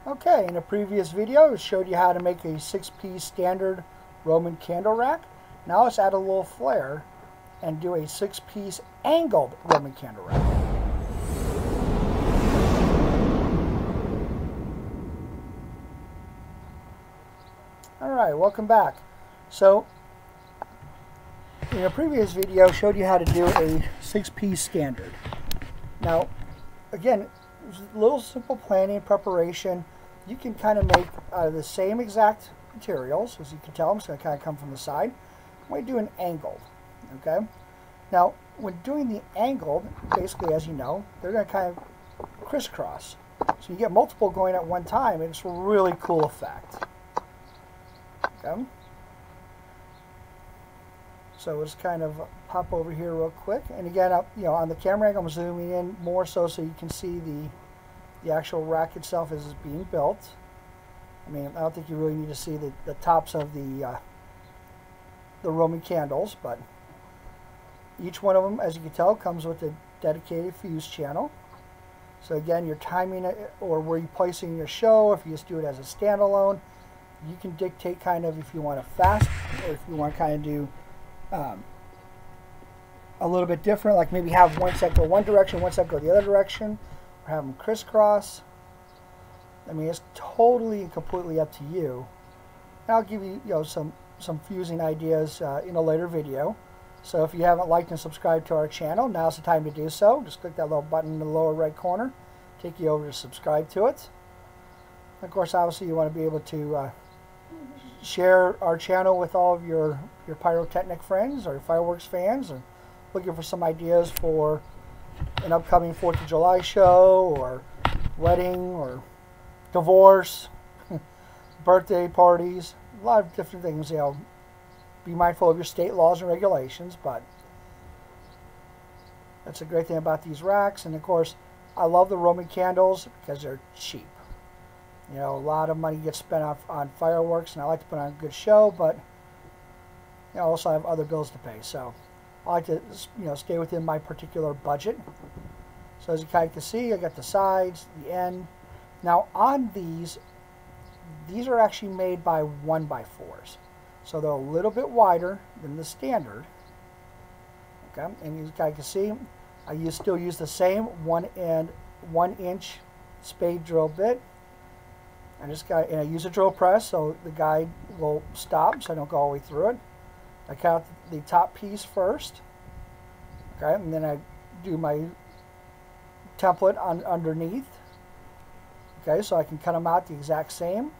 Okay, in a previous video, I showed you how to make a 6-piece standard Roman candle rack. Now let's add a little flair and do a 6-piece angled Roman candle rack. Alright, welcome back. So, in a previous video, I showed you how to do a 6-piece standard. Now, again, a little simple planning and preparation. You can kind of make the same exact materials. As you can tell, I'm just going to kind of come from the side. I'm going to do an angled. Okay. Now, when doing the angled, basically, as you know, they're going to kind of crisscross. So you get multiple going at one time, and it's a really cool effect. Okay. So let's kind of pop over here real quick. And again, on the camera angle, I'm zooming in more so you can see the actual rack itself as it's being built. I mean, I don't think you really need to see the tops of the Roman candles, but each one of them, as you can tell, comes with a dedicated fuse channel. So again, your timing or where you're placing your show, if you just do it as a standalone, you can dictate kind of if you want to fast or if you want to kind of do a little bit different, like maybe have one set go one direction, one set go the other direction, or have them crisscross. I mean, it's totally and completely up to you. And I'll give you, some fusing ideas in a later video. So if you haven't liked and subscribed to our channel, now's the time to do so. Just click that little button in the lower right corner, take you over to subscribe to it. And of course, obviously, you want to be able to share our channel with all of your pyrotechnic friends or fireworks fans, or looking for some ideas for an upcoming 4th of July show, or wedding, or divorce, birthday parties, a lot of different things. Be mindful of your state laws and regulations, but that's a great thing about these racks. And of course, I love the Roman candles because they're cheap. A lot of money gets spent on fireworks, and I like to put on a good show, but I also have other bills to pay. So I like to, stay within my particular budget. So as you kind of can see, I got the sides, the end. Now on these are actually made by 1x4s. So they're a little bit wider than the standard. Okay, and you guys can see, I still use the same 1-inch spade drill bit. I use a drill press so the guide will stop, so I don't go all the way through it. I cut the top piece first. Okay, and then I do my template underneath. Okay, so I can cut them out the exact same.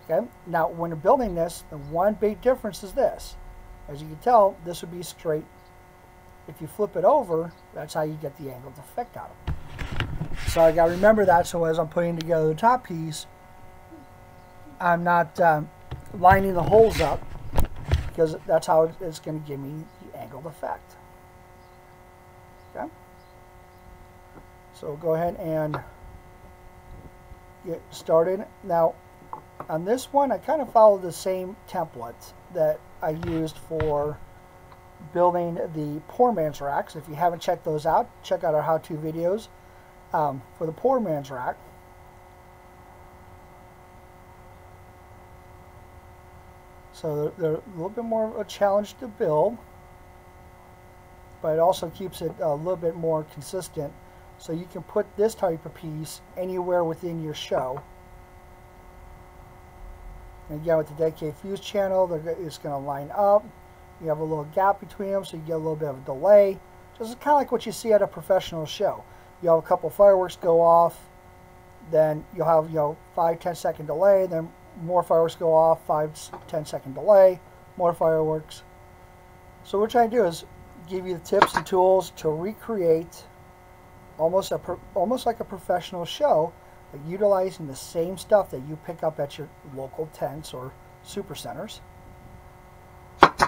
Okay, now when you're building this, the one big difference is this. As you can tell, this would be straight. If you flip it over, that's how you get the angled effect out of it. So I got to remember that, so as I'm putting together the top piece, I'm not lining the holes up, because that's how it's going to give me the angled effect. Okay, so go ahead and get started. Now on this one, I kind of followed the same template that I used for building the poor man's racks. If you haven't checked those out, check out our how-to videos for the poor man's rack. So they're a little bit more of a challenge to build, but it also keeps it a little bit more consistent. So you can put this type of piece anywhere within your show. And again, with the dedicated fuse channel, it's going to line up. You have a little gap between them, so you get a little bit of a delay. So it's kind of like what you see at a professional show. You have a couple fireworks go off, then you'll have 5-10 second delay, then more fireworks go off, 5-10 second delay, more fireworks. So what we're trying to do is give you the tips and tools to recreate almost like a professional show, but utilizing the same stuff that you pick up at your local tents or super centers. Okay.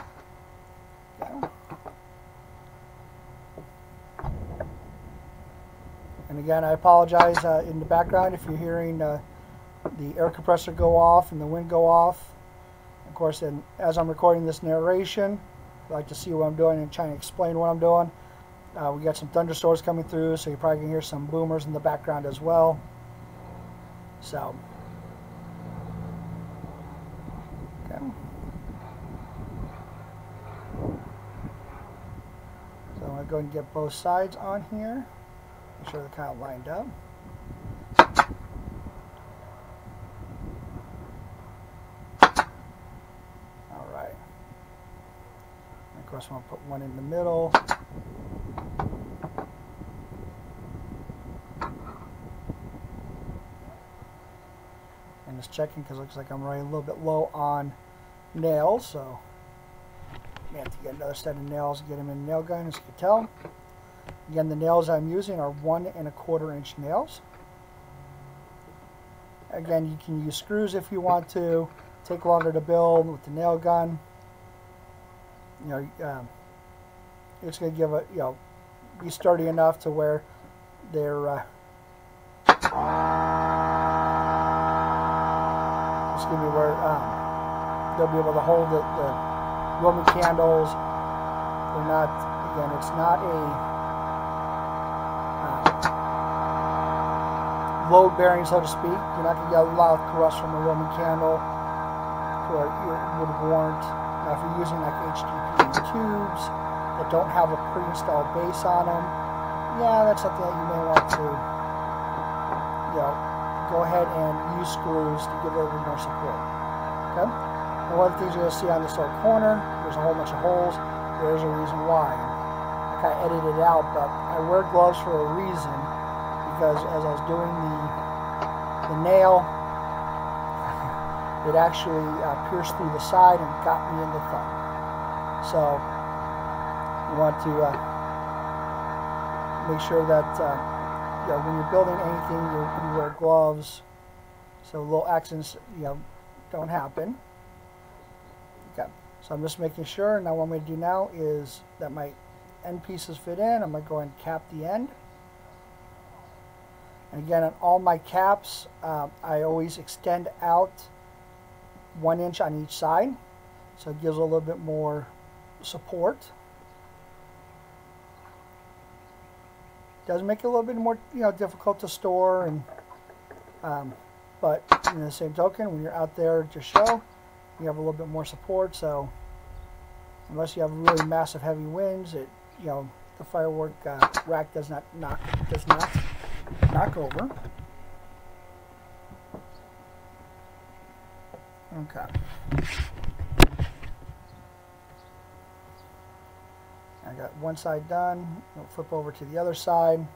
And again, I apologize in the background if you're hearing the air compressor go off and the wind go off. Of course, and as I'm recording this narration, I like to see what I'm doing and trying to explain what I'm doing. We got some thunderstorms coming through, so you're probably going to hear some boomers in the background as well. So, okay. So I'm going to go and get both sides on here. Make sure they're kind of lined up. Alright. Of course, I'm going to put one in the middle. And just checking because it looks like I'm running a little bit low on nails. So I have to get another set of nails and get them in the nail gun, as you can tell. Again, the nails I'm using are 1 1/4 inch nails. Again, you can use screws if you want to. Take longer to build with the nail gun. You know, it's going to give it, you know, be sturdy enough to where they're it's going to be where they'll be able to hold the Roman candles. They're not, again, it's not a load bearing, so to speak. You're not going to get a lot of thrust from a Roman candle where it would warrant. Now, if you're using like HDPE tubes that don't have a pre-installed base on them, yeah, that's something that you may want to, you know, go ahead and use screws to give it a little more support. Okay. And one of the things you're going to see on this little corner, there's a whole bunch of holes. There's a reason why. I kind of edited it out, but I wear gloves for a reason. Because as I was doing the nail, it actually pierced through the side and got me in the thumb. So you want to make sure that you know, when you're building anything, you wear gloves, so little accidents, you know, don't happen. Okay, so I'm just making sure. Now what I'm going to do now is that my end pieces fit in. I'm going to go and cap the end. And again, on all my caps, I always extend out 1 inch on each side, so it gives a little bit more support. Does make it a little bit more, you know, difficult to store, and but in the same token, when you're out there to show, you have a little bit more support. So unless you have really massive heavy winds, it, you know, the firework rack does not knock over. Okay. I got one side done. I'll flip over to the other side.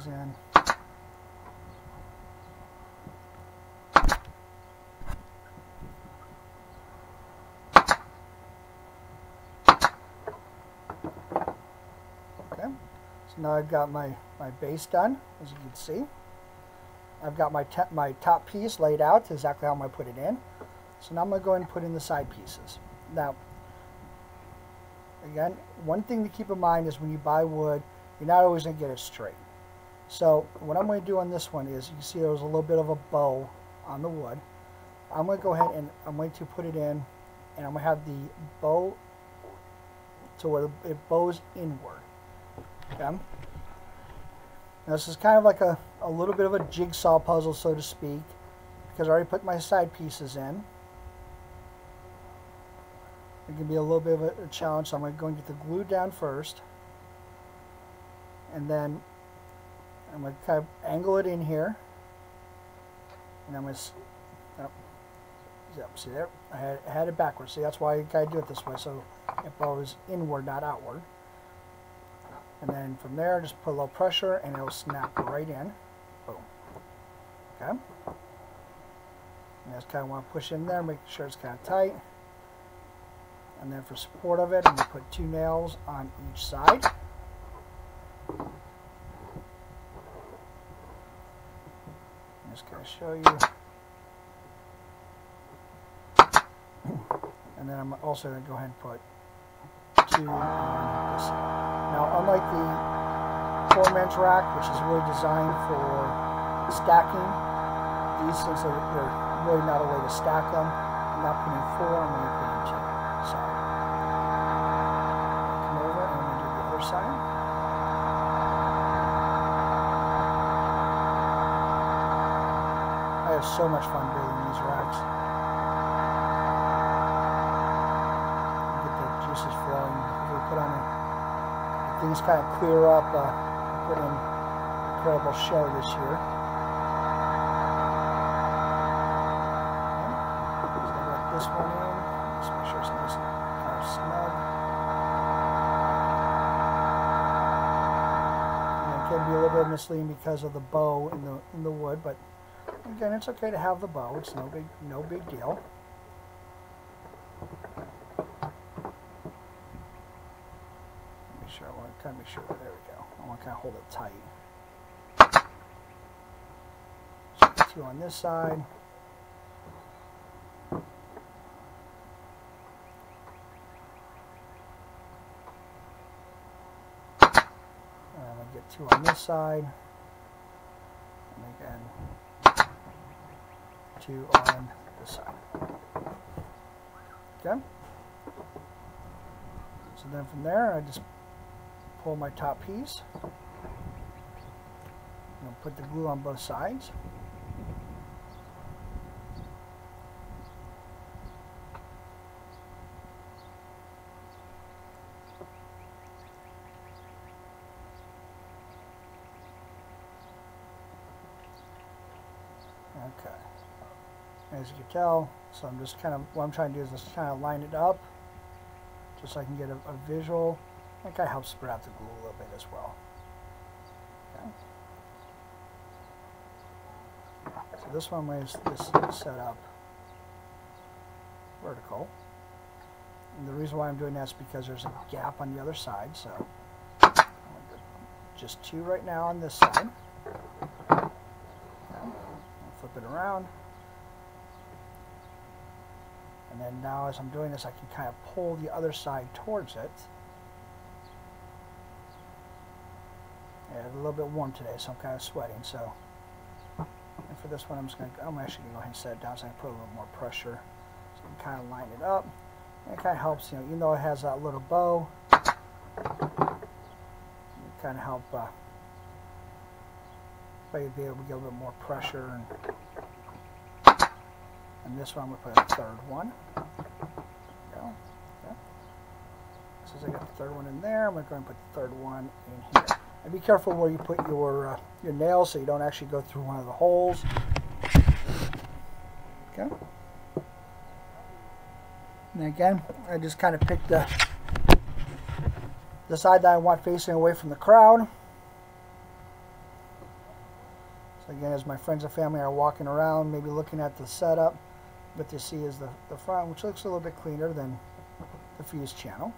In. Okay, so now I've got my base done, as you can see. I've got my top piece laid out exactly how I'm going to put it in. So now I'm going to go ahead and put in the side pieces. Now, again, one thing to keep in mind is when you buy wood, you're not always going to get it straight. So what I'm going to do on this one is, you can see there was a little bit of a bow on the wood. I'm going to go ahead and I'm going to put it in, and I'm going to have the bow to where it bows inward. Okay? Now this is kind of like a little bit of a jigsaw puzzle, so to speak, because I already put my side pieces in. It can be a little bit of a challenge, so I'm going to go and get the glue down first, and then I'm going to kind of angle it in here, and I'm going to, oh, yep, see there, I had it backwards. See, that's why you got to do it this way, so it bows inward, not outward. And then from there, just put a little pressure, and it'll snap right in. Boom. Okay. And just kind of want to push in there, make sure it's kind of tight. And then for support of it, I'm going to put 2 nails on each side. I'm just going to show you. And then I'm also going to go ahead and put 2 on this side. Now, unlike the 4-men's rack, which is really designed for stacking. These things are really not a way to stack them. I'm not putting 4, I'm going to put in 2. So come over and I'm going to do the other side. I have so much fun building these racks. Get the juices flowing. If we put on things kind of clear up, put in incredible show this year. This one in, just make sure it's nice and kind of snug. And it can be a little bit misleading because of the bow in the wood, but again, it's okay to have the bow. It's no big deal. Make sure I want to kind of make sure. There we go. I want to kind of hold it tight. So 2 on this side. Get 2 on this side, and again 2 on this side. Okay. So then from there, I just pull my top piece. I'll put the glue on both sides. Okay, as you can tell, so I'm just kind of, what I'm trying to do is just kind of line it up, just so I can get a visual. It kind of helps spread out the glue a little bit as well. Okay. So this one is set up vertical. And the reason why I'm doing that is because there's a gap on the other side, so I'm going to do just 2 right now on this side. Flip it around, and then now as I'm doing this, I can kind of pull the other side towards it. Yeah, it's a little bit warm today, so I'm kind of sweating. So, and for this one, I'm actually going to go ahead and set it down so I can put a little more pressure, so I can kind of line it up. And it kind of helps, even though it has that little bow, it kind of help. But you'd be able to get a little bit more pressure. And this one, I'm going to put a 3rd one. There we go. Okay. Since I got the 3rd one in there, I'm going to go and put the 3rd one in here. And be careful where you put your nails so you don't actually go through one of the holes. Okay. And again, I just kind of picked the side that I want facing away from the crowd. Again, as my friends and family are walking around, maybe looking at the setup, what they see is the front, which looks a little bit cleaner than the fuse channel.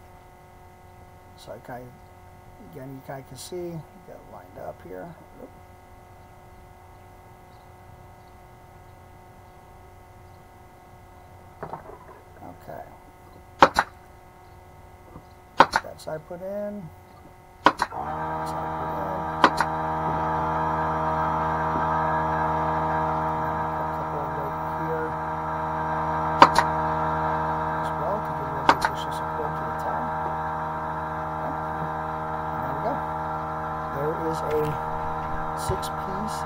So I kind of, again, you kind of can see, get it lined up here. Okay. That side put in. That side put in. Is a 6-piece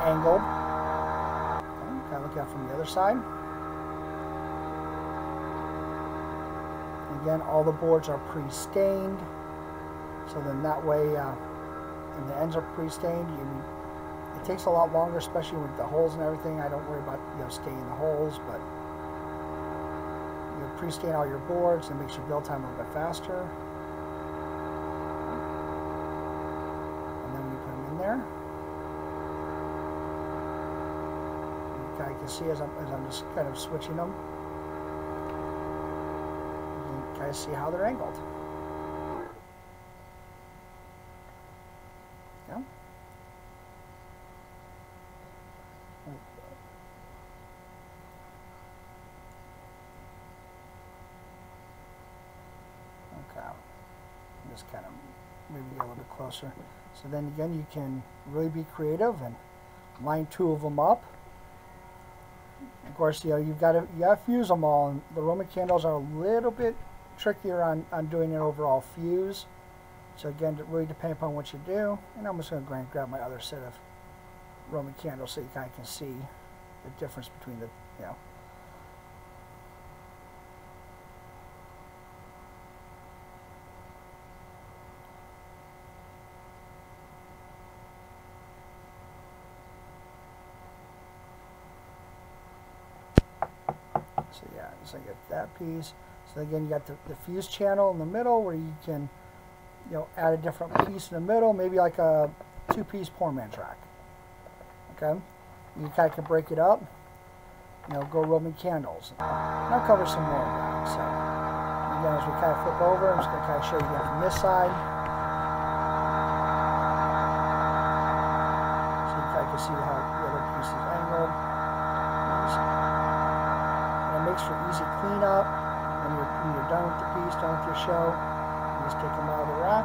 angled. Okay, kind of look out from the other side. Again, all the boards are pre-stained, so then that way, and the ends are pre-stained. It takes a lot longer, especially with the holes and everything. I don't worry about staining the holes, but you pre-stain all your boards and makes your build time a little bit faster. There. You kind of can see as I'm just kind of switching them, you can kind of see how they're angled. Yeah. Okay. Just kind of maybe get a little bit closer. So then again, you can really be creative and line 2 of them up. Of course, you know, you got to fuse them all, and the Roman candles are a little bit trickier on doing an overall fuse. So again, it really depends upon what you do. And I'm just going to go ahead and grab my other set of Roman candles so you kind of can see the difference between the, you know. So yeah, so you get that piece. So again, you got the fuse channel in the middle where you can, you know, add a different piece in the middle, maybe like a 2-piece poor man's rack. Okay, you kind of can break it up. You know, go Roman candles. And I'll cover some more of that. So again, as we kind of flip over, I'm just going to kind of show you again from this side. So you kind of can see how the other piece is angled. Makes for easy cleanup when you're done with the piece, done with your show. You just take them out of the rack,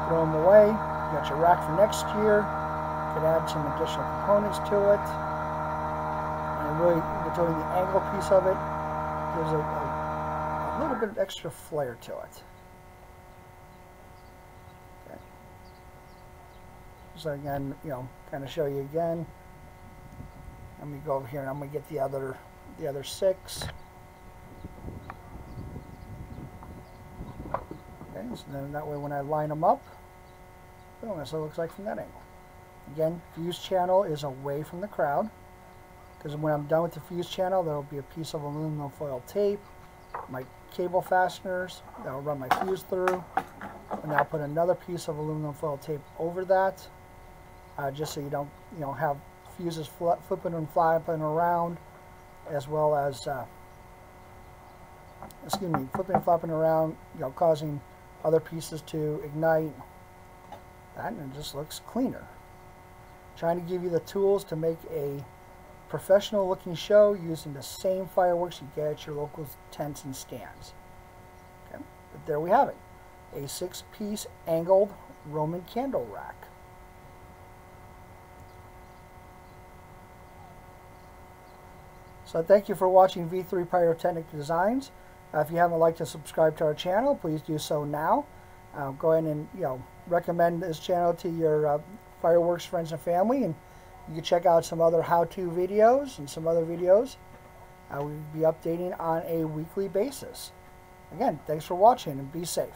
throw them away. You got your rack for next year. You could add some additional components to it, and really, doing the angle piece of it gives it a little bit of extra flair to it. Okay. So again, you know, kind of show you again. Let me go over here and I'm going to get the other 6. Okay, so then that way when I line them up, boom, that's what it looks like from that angle. Again, fuse channel is away from the crowd, because when I'm done with the fuse channel, there will be a piece of aluminum foil tape, my cable fasteners that will run my fuse through, and I'll put another piece of aluminum foil tape over that, just so you don't, you know, have fuses flipping and flapping around, as well as flipping and flapping around, you know, causing other pieces to ignite. That, and it just looks cleaner. Trying to give you the tools to make a professional looking show using the same fireworks you get at your local tents and stands. Okay, but there we have it, a 6-piece angled Roman candle rack. So thank you for watching V3 Pyrotechnic Designs. If you haven't liked and subscribed to our channel, please do so now. Go ahead and, you know, recommend this channel to your fireworks friends and family, and you can check out some other how-to videos and some other videos we'll be updating on a weekly basis. Again, thanks for watching and be safe.